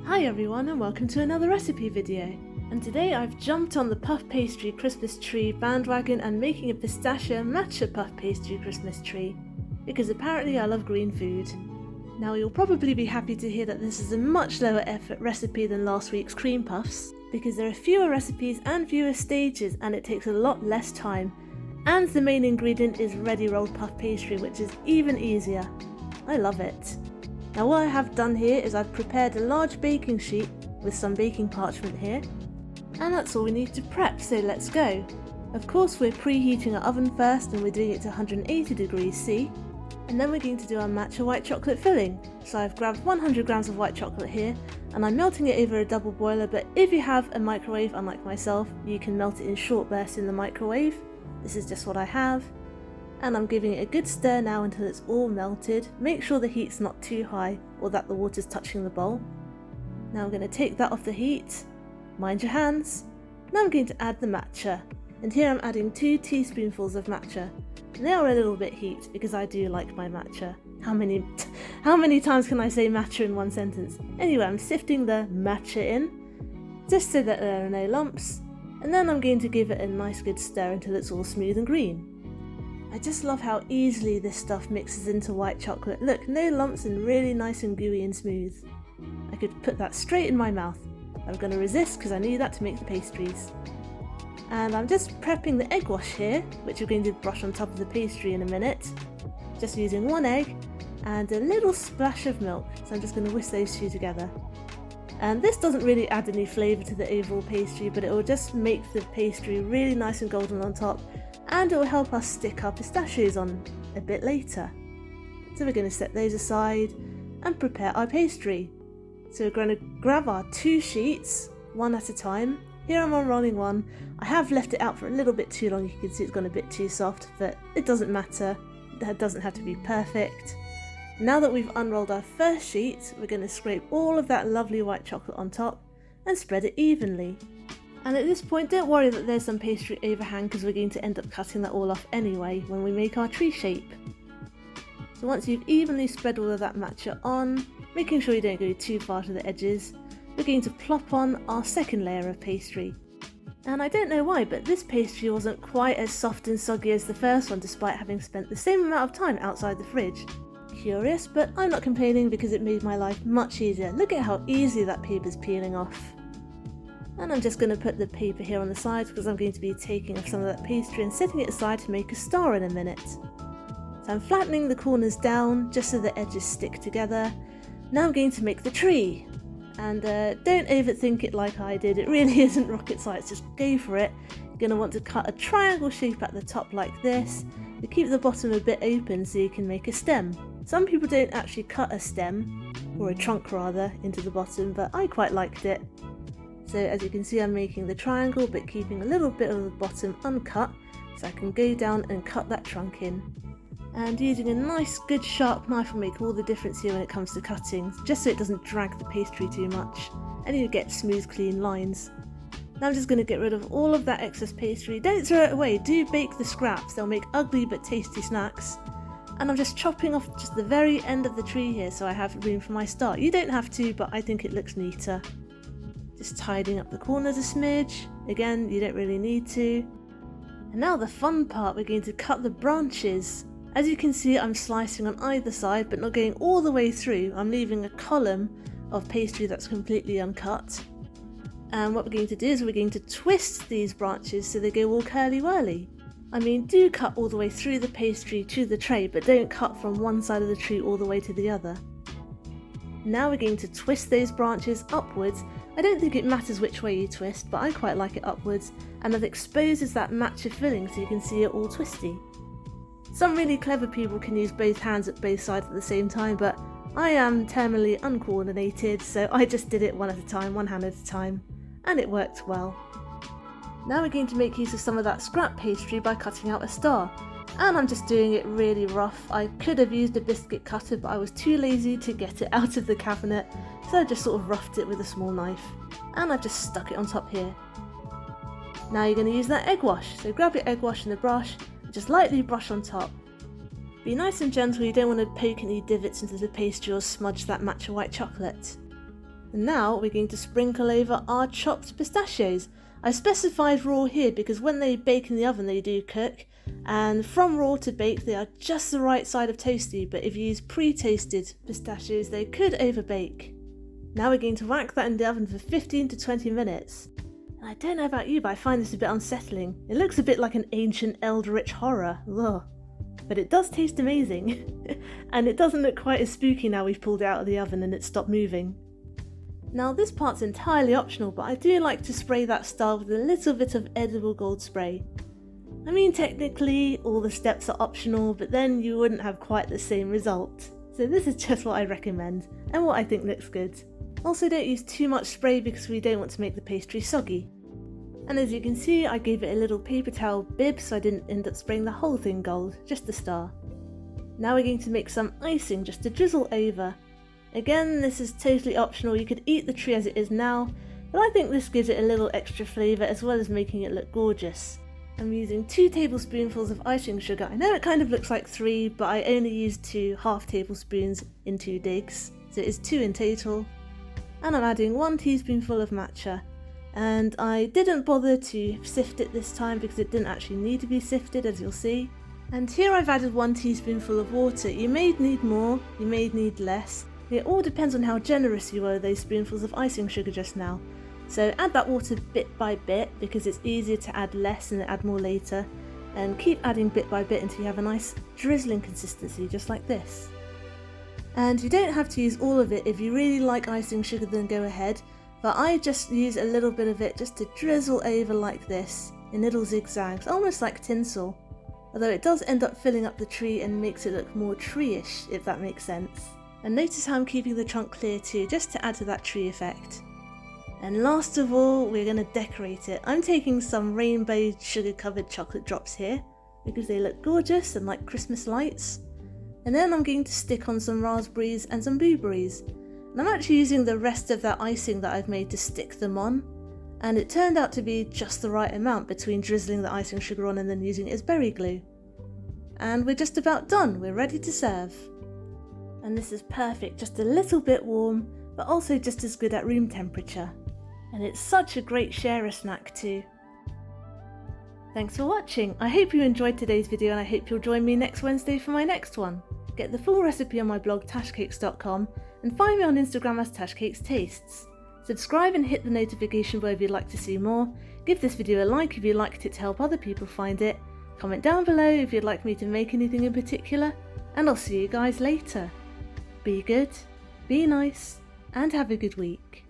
Hi everyone and welcome to another recipe video. And today I've jumped on the puff pastry Christmas tree bandwagon and making a pistachio matcha puff pastry Christmas tree, because apparently I love green food. Now you'll probably be happy to hear that this is a much lower effort recipe than last week's cream puffs, because there are fewer recipes and fewer stages and it takes a lot less time. And the main ingredient is ready rolled puff pastry, which is even easier. I love it. Now what I have done here is I've prepared a large baking sheet with some baking parchment here, and that's all we need to prep, so let's go. Of course we're preheating our oven first and we're doing it to 180 degrees C, and then we're going to do our matcha white chocolate filling. So I've grabbed 100 grams of white chocolate here and I'm melting it over a double boiler, but if you have a microwave unlike myself, you can melt it in short bursts in the microwave. This is just what I have. And I'm giving it a good stir now until it's all melted. Make sure the heat's not too high or that the water's touching the bowl. Now I'm going to take that off the heat. Mind your hands. Now I'm going to add the matcha. And here I'm adding 2 teaspoonfuls of matcha. And they are a little bit heaped because I do like my matcha. How many times can I say matcha in one sentence? Anyway, I'm sifting the matcha in, just so that there are no lumps. And then I'm going to give it a nice good stir until it's all smooth and green. I just love how easily this stuff mixes into white chocolate. Look, no lumps and really nice and gooey and smooth. I could put that straight in my mouth. I'm going to resist because I need that to make the pastries. And I'm just prepping the egg wash here, which we're going to brush on top of the pastry in a minute. Just using 1 egg and a little splash of milk. So I'm just going to whisk those two together. And this doesn't really add any flavour to the overall pastry, but it will just make the pastry really nice and golden on top. And it will help us stick our pistachios on a bit later. So we're going to set those aside and prepare our pastry. So we're going to grab our 2 sheets, one at a time. Here I'm unrolling one. I have left it out for a little bit too long. You can see it's gone a bit too soft, but it doesn't matter. That doesn't have to be perfect. Now that we've unrolled our first sheet, we're going to scrape all of that lovely white chocolate on top and spread it evenly. And at this point, don't worry that there's some pastry overhang because we're going to end up cutting that all off anyway when we make our tree shape. So once you've evenly spread all of that matcha on, making sure you don't go too far to the edges, we're going to plop on our second layer of pastry. And I don't know why, but this pastry wasn't quite as soft and soggy as the first one despite having spent the same amount of time outside the fridge. Curious, but I'm not complaining because it made my life much easier. Look at how easily that paper's peeling off. And I'm just going to put the paper here on the sides because I'm going to be taking off some of that pastry and setting it aside to make a star in a minute. So I'm flattening the corners down just so the edges stick together. Now I'm going to make the tree. And don't overthink it like I did, it really isn't rocket science, just go for it. You're going to want to cut a triangle shape at the top like this. You keep the bottom a bit open so you can make a stem. Some people don't actually cut a stem, or a trunk rather, into the bottom, but I quite liked it. So as you can see, I'm making the triangle but keeping a little bit of the bottom uncut so I can go down and cut that trunk in. And using a nice good sharp knife will make all the difference here when it comes to cutting, just so it doesn't drag the pastry too much and you get smooth clean lines. Now I'm just going to get rid of all of that excess pastry. Don't throw it away, do bake the scraps, they'll make ugly but tasty snacks. And I'm just chopping off just the very end of the tree here so I have room for my star. You don't have to, but I think it looks neater. Just tidying up the corners a smidge. Again, you don't really need to. And now the fun part, we're going to cut the branches. As you can see, I'm slicing on either side but not going all the way through. I'm leaving a column of pastry that's completely uncut. And what we're going to do is we're going to twist these branches so they go all curly-whirly. I mean, do cut all the way through the pastry to the tray, but don't cut from one side of the tree all the way to the other. Now we're going to twist those branches upwards. I don't think it matters which way you twist, but I quite like it upwards, and that exposes that matcha filling so you can see it all twisty. Some really clever people can use both hands at both sides at the same time, but I am terminally uncoordinated, so I just did it one at a time, one hand at a time, and it worked well. Now we're going to make use of some of that scrap pastry by cutting out a star. And I'm just doing it really rough. I could have used a biscuit cutter, but I was too lazy to get it out of the cabinet, so I just sort of roughed it with a small knife. And I've just stuck it on top here. Now you're going to use that egg wash, so grab your egg wash and a brush, and just lightly brush on top. Be nice and gentle, you don't want to poke any divots into the pastry or smudge that matcha white chocolate. And now we're going to sprinkle over our chopped pistachios. I specified raw here because when they bake in the oven they do cook, and from raw to baked they are just the right side of toasty, but if you use pre-toasted pistachios they could overbake. Now we're going to whack that in the oven for 15 to 20 minutes. And I don't know about you, but I find this a bit unsettling. It looks a bit like an ancient eldritch horror. Ugh. But it does taste amazing. And it doesn't look quite as spooky now we've pulled it out of the oven and it's stopped moving. Now this part's entirely optional, but I do like to spray that star with a little bit of edible gold spray. I mean, technically all the steps are optional, but then you wouldn't have quite the same result. So this is just what I recommend, and what I think looks good. Also, don't use too much spray because we don't want to make the pastry soggy. And as you can see, I gave it a little paper towel bib so I didn't end up spraying the whole thing gold, just the star. Now we're going to make some icing just to drizzle over. Again, this is totally optional, you could eat the tree as it is now, but I think this gives it a little extra flavour as well as making it look gorgeous. I'm using 2 tablespoonfuls of icing sugar. I know it kind of looks like 3, but I only used 2 half tablespoons in 2 digs, so it is 2 in total. And I'm adding 1 teaspoonful of matcha. And I didn't bother to sift it this time because it didn't actually need to be sifted, as you'll see. And here I've added 1 teaspoonful of water. You may need more, you may need less. It all depends on how generous you were with those spoonfuls of icing sugar just now. So add that water bit by bit because it's easier to add less and then add more later. And keep adding bit by bit until you have a nice drizzling consistency, just like this. And you don't have to use all of it. If you really like icing sugar, then go ahead. But I just use a little bit of it just to drizzle over like this, in little zigzags, almost like tinsel. Although it does end up filling up the tree and makes it look more tree-ish, if that makes sense. And notice how I'm keeping the trunk clear too, just to add to that tree effect. And last of all, we're going to decorate it. I'm taking some rainbow sugar-covered chocolate drops here, because they look gorgeous and like Christmas lights. And then I'm going to stick on some raspberries and some blueberries. And I'm actually using the rest of that icing that I've made to stick them on. And it turned out to be just the right amount between drizzling the icing sugar on and then using it as berry glue. And we're just about done, we're ready to serve. And this is perfect, just a little bit warm, but also just as good at room temperature. And it's such a great sharer snack too. Thanks for watching, I hope you enjoyed today's video and I hope you'll join me next Wednesday for my next one. Get the full recipe on my blog tashcakes.com and find me on Instagram as tashcakestastes. Subscribe and hit the notification bell if you'd like to see more. Give this video a like if you liked it to help other people find it. Comment down below if you'd like me to make anything in particular. And I'll see you guys later. Be good, be nice, and have a good week.